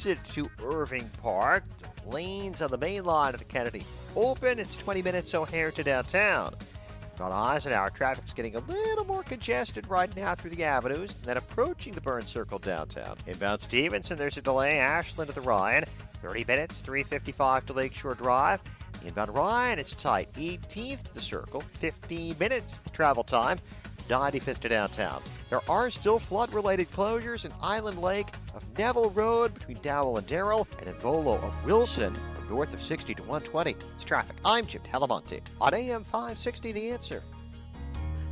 exit to Irving Park. The lanes on the main line of the Kennedy open. It's 20 minutes O'Hare to downtown. On Eisenhower, traffic's getting a little more congested right now through the avenues, and then approaching the Burn Circle downtown. Inbound Stevenson, there's a delay. Ashland to the Ryan, 30 minutes, 3:55 to Lakeshore Drive. Inbound Ryan, it's tight. 18th to the Circle, 15 minutes travel time. 95th to downtown. There are still flood-related closures in Island Lake of Neville Road between Dowell and Darrell, and in Volo of Wilson from north of 60 to 120. It's traffic. I'm Jim Talamonte on AM 560 The Answer.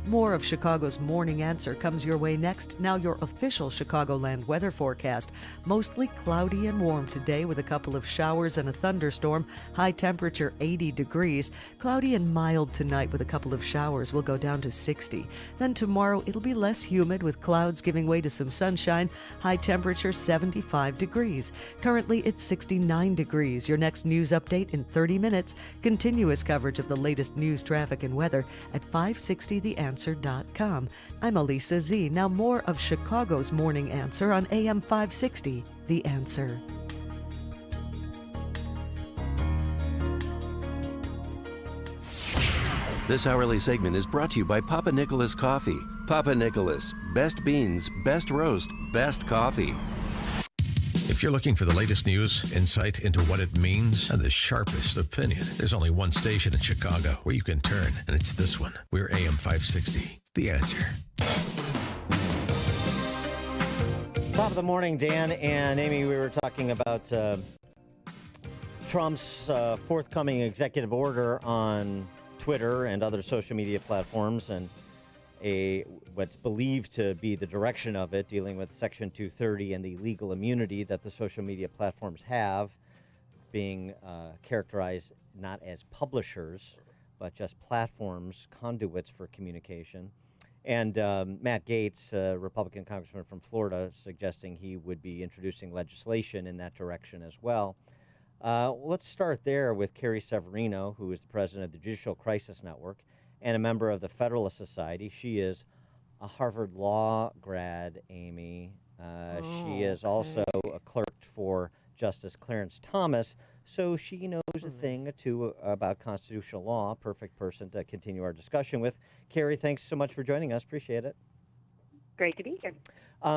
More of Chicago's Morning Answer comes your way next. Now your official Chicagoland weather forecast. Mostly cloudy and warm today with a couple of showers and a thunderstorm. High temperature 80 degrees. Cloudy and mild tonight with a couple of showers. Will go down to 60. Then tomorrow it'll be less humid with clouds giving way to some sunshine. High temperature 75 degrees. Currently it's 69 degrees. Your next news update in 30 minutes. Continuous coverage of the latest news, traffic, and weather at 560theanswer.com. I'm Elisa Z. Now more of Chicago's Morning Answer on AM 560, The Answer. This hourly segment is brought to you by Papa Nicholas Coffee. Papa Nicholas, best beans, best roast, best coffee. If you're looking for the latest news, insight into what it means, and the sharpest opinion, there's only one station in Chicago where you can turn, and it's this one. We're AM 560, The Answer. Top of the morning, Dan and Amy. We were talking about Trump's forthcoming executive order on Twitter and other social media platforms, and what's believed to be the direction of it, dealing with Section 230 and the legal immunity that the social media platforms have, being characterized not as publishers, but just platforms, conduits for communication. And Matt Gaetz, a Republican congressman from Florida, suggesting he would be introducing legislation in that direction as well. Let's start there with Carrie Severino, who is the president of the Judicial Crisis Network and a member of the Federalist Society. She is a Harvard Law grad, Amy. She is also a clerk for Justice Clarence Thomas, so she knows a thing or two about constitutional law. Perfect person to continue our discussion with. Carrie, thanks so much for joining us. Appreciate it. Great to be here.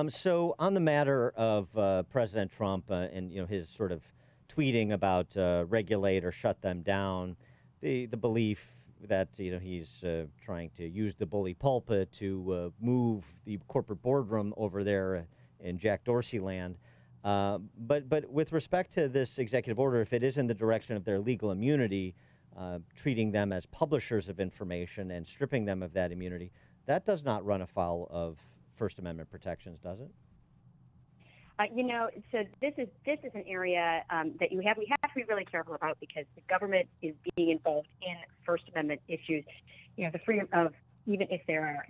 So on the matter of President Trump and his sort of tweeting about regulate or shut them down, the belief that he's trying to use the bully pulpit to move the corporate boardroom over there in Jack Dorsey land. But with respect to this executive order, if it is in the direction of their legal immunity, treating them as publishers of information and stripping them of that immunity, that does not run afoul of First Amendment protections, does it? So this is an area that we have to be really careful about, because the government is being involved in First Amendment issues. The freedom of, even if they are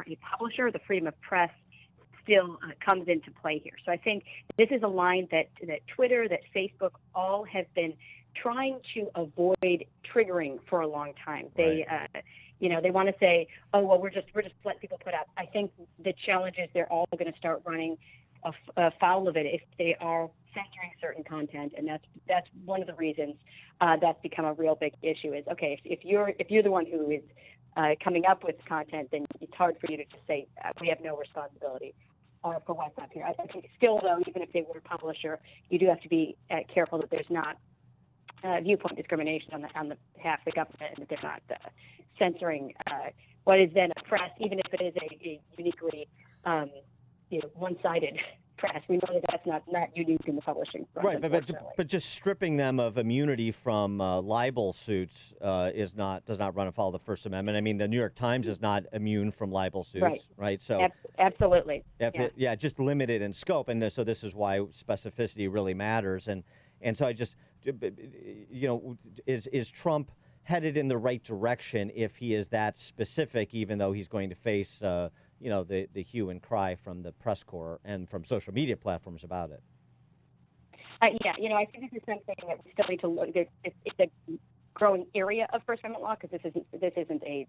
a publisher, the freedom of press still comes into play here. So I think this is a line that Twitter, that Facebook, all have been trying to avoid triggering for a long time. Right. They want to say, oh well, we're just letting people put up. I think the challenge is they're all going to start running afoul of it if they are censoring certain content, and that's one of the reasons that's become a real big issue. Is okay, if you're the one who is coming up with content, then it's hard for you to just say we have no responsibility for what's up here. I think still, though, even if they were a publisher, you do have to be careful that there's not viewpoint discrimination on the behalf of the government, and that they're not censoring what is then a press, even if it is a uniquely one-sided press. We know that that's not unique in the publishing front. Right, but just stripping them of immunity from libel suits does not run afoul of the First Amendment. I mean, the New York Times is not immune from libel suits, right? So absolutely, just limited in scope, and so this is why specificity really matters. And so I just, is Trump headed in the right direction if he is that specific, even though he's going to face the hue and cry from the press corps and from social media platforms about it? I think this is something that we still need to look. It's a growing area of First Amendment law, because this isn't a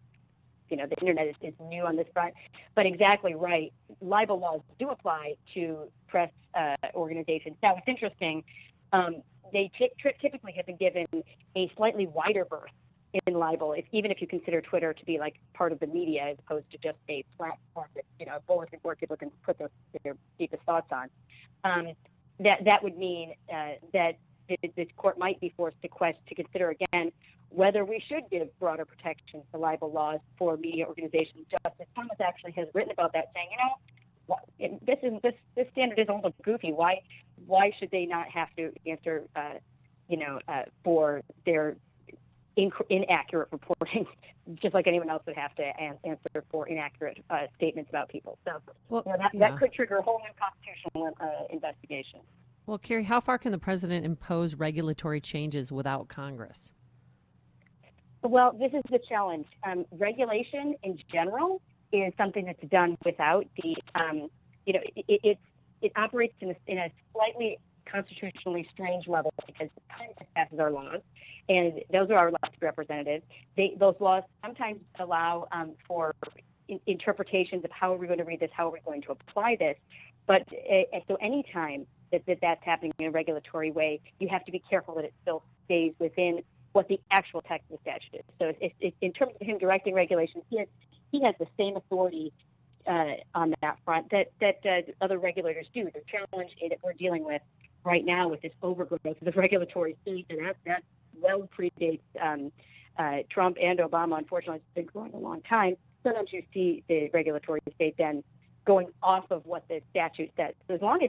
the internet is new on this front. But exactly right. Libel laws do apply to press organizations. Now, it's interesting. They typically have been given a slightly wider berth in libel, even if you consider Twitter to be like part of the media as opposed to just a platform that, a bulletin board people can put their deepest thoughts on. That would mean that this court might be forced to consider again whether we should give broader protections to libel laws for media organizations. Justice Thomas actually has written about that, saying, this standard is a little goofy. Why should they not have to answer, for their inaccurate reporting, just like anyone else would have to answer for inaccurate statements about people? So that could trigger a whole new constitutional investigation. Well, Carrie, how far can the president impose regulatory changes without Congress? Well, this is the challenge. Regulation in general is something that's done without the, it operates in a slightly constitutionally strange level because Congress passes our laws, and those are our elected representatives. Those laws sometimes allow for interpretations of how are we going to read this, how are we going to apply this. But so any time that's happening in a regulatory way, you have to be careful that it still stays within what the actual text of the statute is. So in terms of him directing regulation, he has the same authority on that front that other regulators do. The challenge that we're dealing with right now with this overgrowth of the regulatory state, and that well predates Trump and Obama. Unfortunately, it's been growing a long time. Sometimes you see the regulatory state then going off of what the statute says. So as long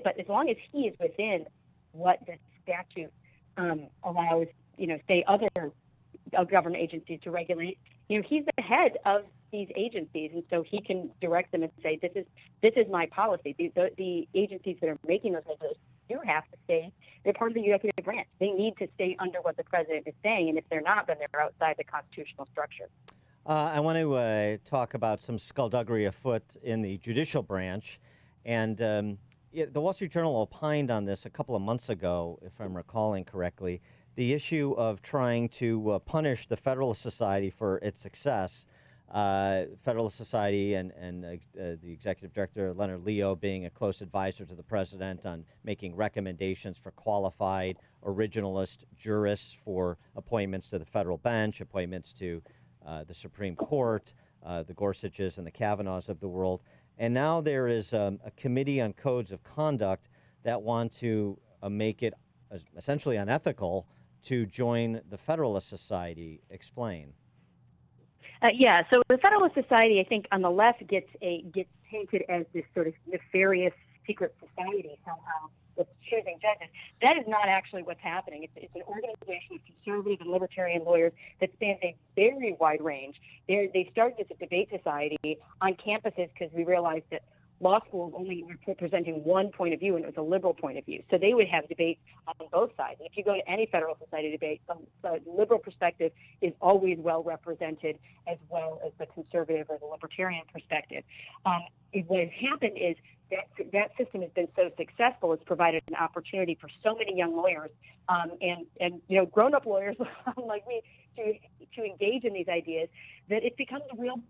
as he is within what the statute allows, say other government agencies to regulate, he's the head of these agencies, and so he can direct them and say, this is my policy. The agencies that are making those regulations do have to stay. They're part of the executive branch. They need to stay under what the president is saying, and if they're not, then they're outside the constitutional structure. I want to talk about some skullduggery afoot in the judicial branch. And the Wall Street Journal opined on this a couple of months ago, if I'm recalling correctly, the issue of trying to punish the Federalist Society for its success. Federalist Society and the executive director, Leonard Leo, being a close advisor to the president on making recommendations for qualified originalist jurists for appointments to the federal bench, appointments to the Supreme Court, the Gorsuches and the Kavanaughs of the world. And now there is a committee on codes of conduct that want to make it essentially unethical to join the Federalist Society. Explain. So the Federalist Society, I think, on the left gets painted as this sort of nefarious secret society somehow that's choosing judges. That is not actually what's happening. It's an organization of conservative and libertarian lawyers that spans a very wide range. They started as a debate society on campuses because we realized that law schools only were presenting one point of view, and it was a liberal point of view. So they would have debates on both sides. And if you go to any Federalist Society debate, the liberal perspective is always well represented, as well as the conservative or the libertarian perspective. What has happened is that system has been so successful, it's provided an opportunity for so many young lawyers and grown-up lawyers like me to engage in these ideas, that it becomes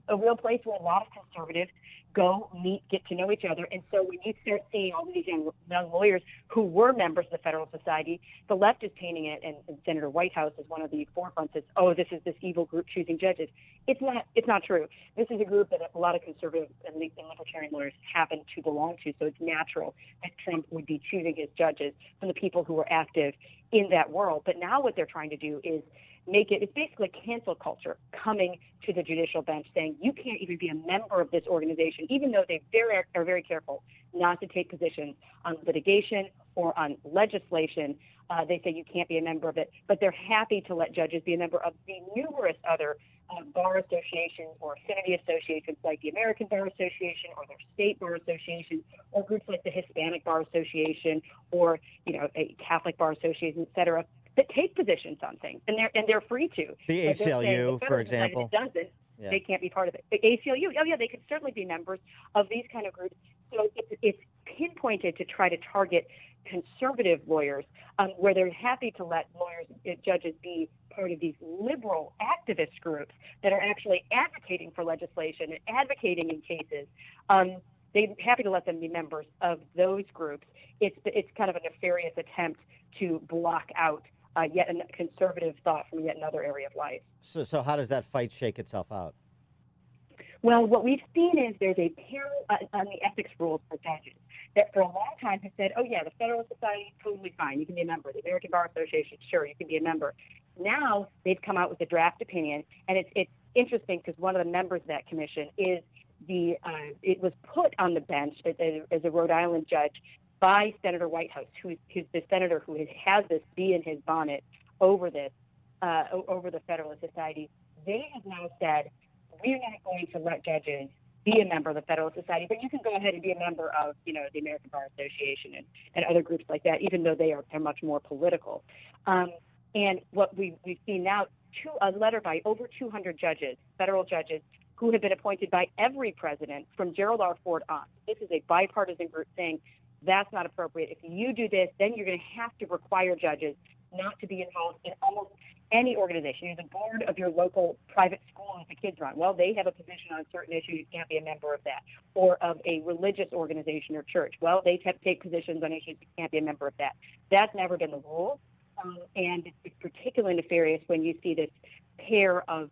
a real place where a lot of conservatives go, meet, get to know each other. And so when you start seeing all these young lawyers who were members of the Federal Society, the left is painting it, and Senator Whitehouse is one of the forefronts, says, this is this evil group choosing judges. It's not true. This is a group that a lot of conservative and libertarian lawyers happen to belong to, so it's natural that Trump would be choosing his judges from the people who are active in that world. But now what they're trying to do is it's basically cancel culture coming to the judicial bench, saying you can't even be a member of this organization, even though they are very careful not to take positions on litigation or on legislation. They say you can't be a member of it, but they're happy to let judges be a member of the numerous other bar associations or affinity associations like the American Bar Association or their state bar association, or groups like the Hispanic Bar Association or a Catholic Bar Association, et cetera, that take positions on things, and they're free to. The ACLU, for example. Doesn't. Yeah. They can't be part of it. The ACLU, they could certainly be members of these kind of groups. So it's pinpointed to try to target conservative lawyers, where they're happy to let judges be part of these liberal activist groups that are actually advocating for legislation and advocating in cases. They're happy to let them be members of those groups. It's kind of a nefarious attempt to block out yet a conservative thought from yet another area of life. So how does that fight shake itself out? Well, what we've seen is there's a panel on the ethics rules for judges that for a long time has said, oh, yeah, the Federalist Society, totally fine. You can be a member. The American Bar Association, sure, you can be a member. Now they've come out with a draft opinion, and it's interesting because one of the members of that commission is it was put on the bench as a Rhode Island judge by Senator Whitehouse, who's the senator who has this bee in his bonnet over this, over the Federalist Society. They have now said, we're not going to let judges be a member of the Federalist Society, but you can go ahead and be a member of, the American Bar Association and other groups like that, even though they're much more political. And what we've seen now, a letter by over 200 judges, federal judges, who have been appointed by every president from Gerald R. Ford on. This is a bipartisan group saying that's not appropriate. If you do this, then you're going to have to require judges not to be involved in almost any organization. You're the board of your local private school that the kids run. Well, they have a position on a certain issue. You can't be a member of that. Or of a religious organization or church. Well, they take positions on issues. You can't be a member of that. That's never been the rule. And it's particularly nefarious when you see this pair of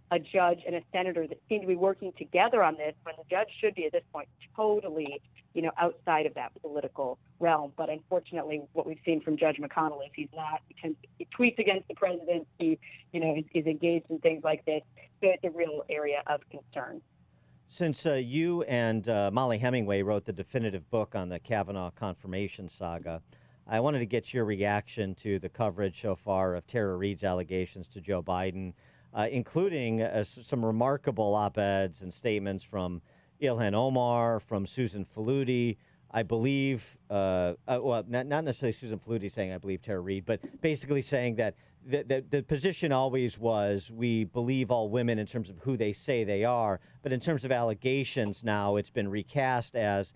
a judge and a senator that seem to be working together on this when the judge should be at this point totally, outside of that political realm. But unfortunately, what we've seen from Judge McConnell is he tweets against the president. He, is engaged in things like this. So it's a real area of concern. Since you and Molly Hemingway wrote the definitive book on the Kavanaugh confirmation saga, I wanted to get your reaction to the coverage so far of Tara Reade's allegations to Joe Biden, including some remarkable op-eds and statements from Ilhan Omar, from Susan Faludi, I believe, not necessarily Susan Faludi saying I believe Tara Reade, but basically saying that the position always was we believe all women in terms of who they say they are, but in terms of allegations now it's been recast as,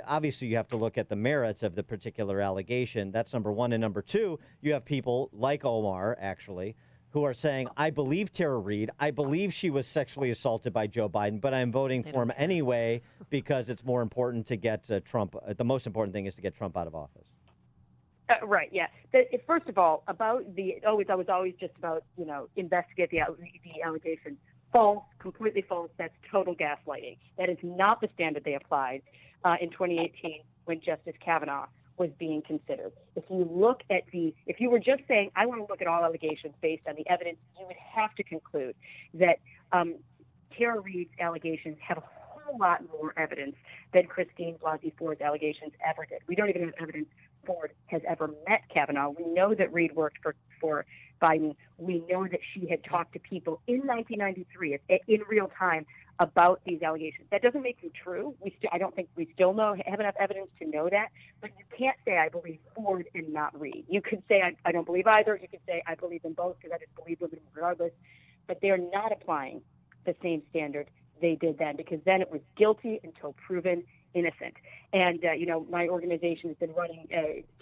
obviously you have to look at the merits of the particular allegation. That's number one. And number two, you have people like Omar, actually, who are saying, I believe Tara Reade. I believe she was sexually assaulted by Joe Biden, but I'm voting for him anyway because it's more important to get Trump. The most important thing is to get Trump out of office. Right, yeah. First of all, about I was always just about, investigate the allegation. False, completely false. That's total gaslighting. That is not the standard they applied in 2018 when Justice Kavanaugh was being considered. If you were just saying, I want to look at all allegations based on the evidence, you would have to conclude that Tara Reade's allegations have a whole lot more evidence than Christine Blasey Ford's allegations ever did. We don't even have evidence Ford has ever met Kavanaugh. We know that Reade worked for Biden. We know that she had talked to people in 1993 in real time about these allegations. That doesn't make them true. I don't think we still have enough evidence to know that. But you can't say I believe Ford and not Reade. You could say I don't believe either. You could say I believe them both because I just believe women regardless. But they're not applying the same standard they did then, because then it was guilty until proven innocent. And my organization has been running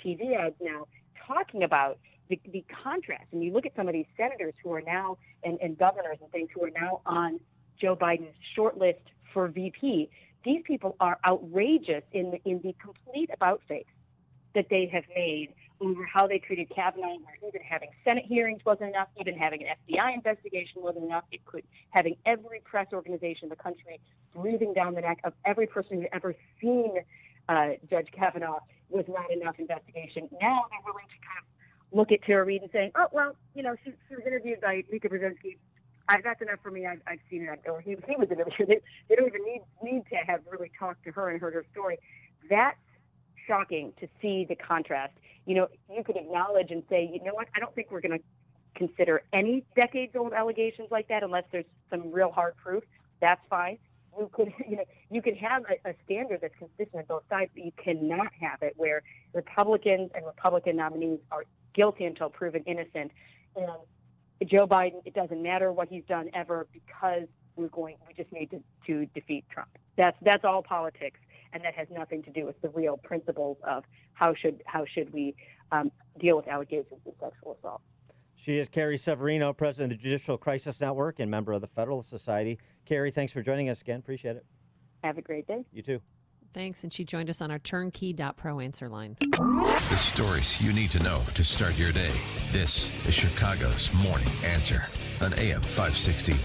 TV ads now talking about the contrast. And you look at some of these senators who are now and governors and things who are now on Joe Biden's short list for VP. These people are outrageous in the complete about-face that they have made over how they treated Kavanaugh, where even having Senate hearings wasn't enough, even having an FBI investigation wasn't enough. Having every press organization in the country breathing down the neck of every person who's ever seen Judge Kavanaugh was not enough investigation. Now they're willing to kind of look at Tara Reade and saying, oh, well, she was interviewed by Mika Brzezinski. That's enough for me. I've seen it. Or he was interviewed. They don't even need to have really talked to her and heard her story. That's shocking to see the contrast. You could acknowledge and say, you know what, I don't think we're going to consider any decades-old allegations like that unless there's some real hard proof. That's fine. You could have a standard that's consistent on both sides, but you cannot have it where Republicans and Republican nominees are guilty until proven innocent. And Joe Biden, it doesn't matter what he's done ever because we just need to defeat Trump. That's all politics. and that has nothing to do with the real principles of how should we deal with allegations of sexual assault. She is Carrie Severino, president of the Judicial Crisis Network and member of the Federalist Society. Carrie, thanks for joining us again. Appreciate it. Have a great day. You too. Thanks. And she joined us on our turnkey.pro answer line. The stories you need to know to start your day. This is Chicago's Morning Answer on AM 560.